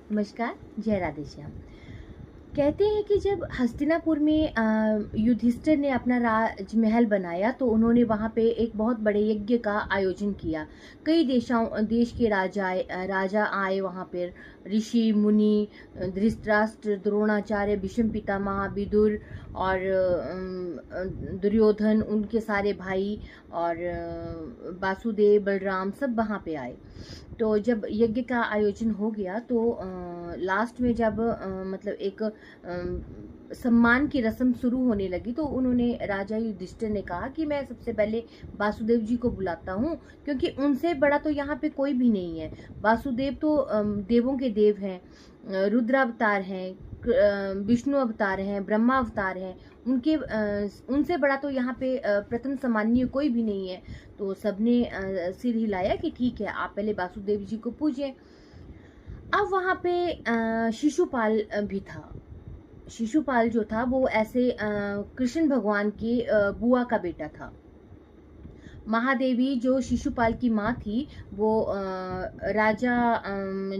नमस्कार। जय राधे श्याम। कहते हैं कि जब हस्तिनापुर में युधिष्ठिर ने अपना राजमहल बनाया तो उन्होंने वहाँ पे एक बहुत बड़े यज्ञ का आयोजन किया। कई देश के राजा आए वहाँ पर। ऋषि मुनि, धृतराष्ट्र, द्रोणाचार्य, भीष्म पितामह, विदुर और दुर्योधन, उनके सारे भाई और वासुदेव, बलराम सब वहाँ पे आए। तो जब यज्ञ का आयोजन हो गया तो लास्ट में जब मतलब एक सम्मान की रस्म शुरू होने लगी तो उन्होंने राजा युधिष्ठिर ने कहा कि मैं सबसे पहले वासुदेव जी को बुलाता हूँ, क्योंकि उनसे बड़ा तो यहाँ पे कोई भी नहीं है। वासुदेव तो देवों के देव हैं, रुद्रावतार हैं, विष्णु अवतार हैं, ब्रह्मा अवतार हैं। उनसे बड़ा तो यहाँ पे प्रथम सम्माननीय कोई भी नहीं है। तो सबने सिर हिलाया कि ठीक है, आप पहले वासुदेव जी को पूजिए। अब वहाँ पे शिशुपाल भी था। शिशुपाल जो था वो ऐसे कृष्ण भगवान की बुआ का बेटा था। महादेवी जो शिशुपाल की माँ थी वो राजा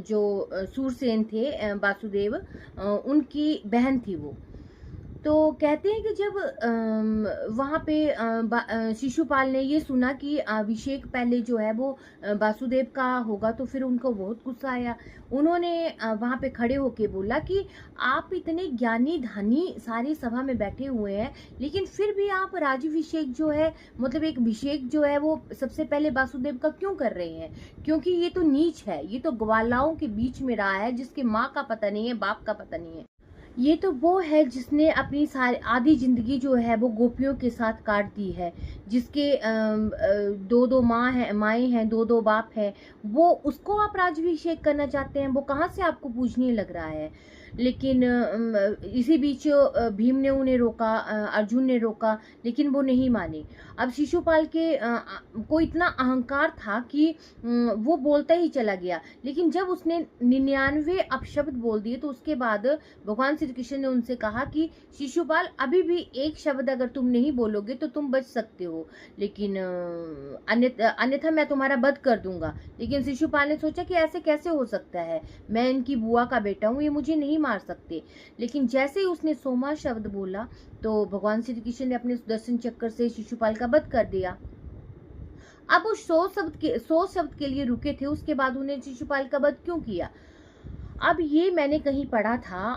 जो सूरसेन थे, वासुदेव, उनकी बहन थी वो। तो कहते हैं कि जब वहाँ पे शिशुपाल ने ये सुना कि अभिषेक पहले जो है वो वासुदेव का होगा तो फिर उनको बहुत गुस्सा आया। उन्होंने वहाँ पे खड़े होके बोला कि आप इतने ज्ञानी धनी सारी सभा में बैठे हुए हैं, लेकिन फिर भी आप राजाभिषेक जो है, मतलब एक अभिषेक जो है वो सबसे पहले वासुदेव का क्यों कर रहे हैं? क्योंकि ये तो नीच है, ये तो ग्वालाओं के बीच में रहा है, जिसके माँ का पता नहीं है, बाप का पता नहीं है। ये तो वो है जिसने अपनी सारी आधी जिंदगी जो है वो गोपियों के साथ काट दी है, जिसके दो दो माएँ हैं, दो दो बाप हैं। वो उसको आप राज्याभिषेक करना चाहते हैं? वो कहाँ से आपको पूजनीय लग रहा है? लेकिन इसी बीच भीम ने उन्हें रोका, अर्जुन ने रोका, लेकिन वो नहीं माने। अब शिशुपाल को इतना अहंकार था कि वो बोलता ही चला गया। लेकिन जब उसने 99 अपशब्द बोल दिए तो उसके बाद भगवान श्री कृष्ण ने उनसे कहा कि शिशुपाल, अभी भी एक शब्द अगर तुम नहीं बोलोगे तो तुम बच सकते हो, लेकिन अन्यथा मैं तुम्हारा वध कर दूंगा। लेकिन शिशुपाल ने सोचा कि ऐसे कैसे हो सकता है, मैं इनकी बुआ का बेटा हूँ, ये मुझे नहीं मार सकते। लेकिन जैसे ही उसने 100वां शब्द बोला तो भगवान श्री कृष्ण ने अपने सुदर्शन चक्र से शिशुपाल का वध कर दिया। अब वो 100 शब्द के लिए रुके थे, उसके बाद उन्हें शिशुपाल का वध क्यों किया? अब ये मैंने कहीं पढ़ा था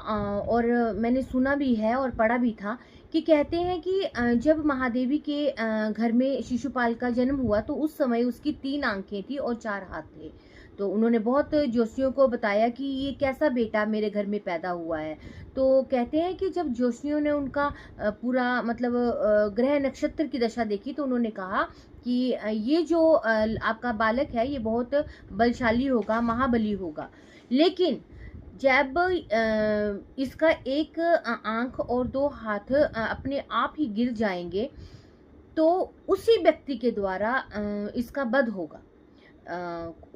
और मैंने सुना भी है और पढ़ा भी था कि कहते हैं कि जब महादेवी के घर में शिशुपाल का जन्म हुआ तो उस समय उसकी 3 आंखें थी और 4 हाथ थे। तो उन्होंने बहुत जोशियों को बताया कि ये कैसा बेटा मेरे घर में पैदा हुआ है। तो कहते हैं कि जब जोशियों ने उनका पूरा मतलब ग्रह नक्षत्र की दशा देखी तो उन्होंने कहा कि ये जो आपका बालक है ये बहुत बलशाली होगा, महाबली होगा। लेकिन जब इसका एक आंख और 2 हाथ अपने आप ही गिर जाएंगे तो उसी व्यक्ति के द्वारा इसका वध होगा।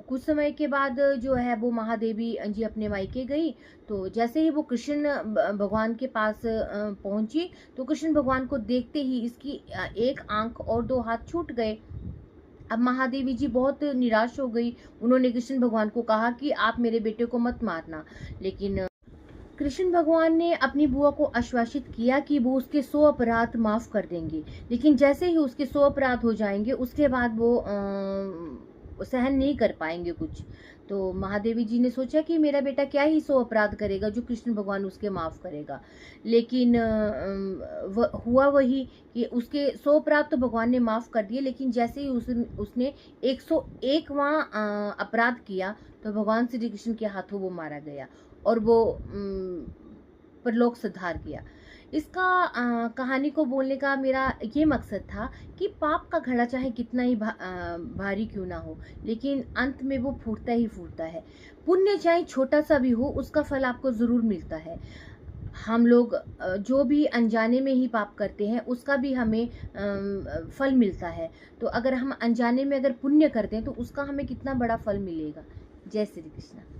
कुछ समय के बाद जो है वो महादेवी जी अपने मायके गई। तो जैसे ही वो कृष्ण भगवान के पास पहुंची तो कृष्ण भगवान को देखते ही इसकी एक आंख और 2 हाथ छूट गए। अब महादेवी जी बहुत निराश हो गई। उन्होंने कृष्ण भगवान को कहा कि आप मेरे बेटे को मत मारना। लेकिन कृष्ण भगवान ने अपनी बुआ को आश्वासित किया कि वो उसके 100 अपराध माफ कर देंगे। लेकिन जैसे ही उसके 100 अपराध हो जाएंगे उसके बाद वो सहन नहीं कर पाएंगे कुछ। तो महादेवी जी ने सोचा कि मेरा बेटा क्या ही 100 अपराध करेगा जो कृष्ण भगवान उसके माफ करेगा। लेकिन हुआ वही कि उसके 100 अपराध तो भगवान ने माफ कर दिए, लेकिन जैसे ही उसने 101वां अपराध किया तो भगवान श्री कृष्ण के हाथों वो मारा गया और वो परलोक सिधार गया। इसका कहानी को बोलने का मेरा ये मकसद था कि पाप का घड़ा चाहे कितना ही भारी क्यों ना हो, लेकिन अंत में वो फूटता ही फूटता है। पुण्य चाहे छोटा सा भी हो उसका फल आपको जरूर मिलता है। हम लोग जो भी अनजाने में ही पाप करते हैं उसका भी हमें फल मिलता है। तो अगर हम अनजाने में अगर पुण्य करते हैं तो उसका हमें कितना बड़ा फल मिलेगा। जय श्री कृष्ण।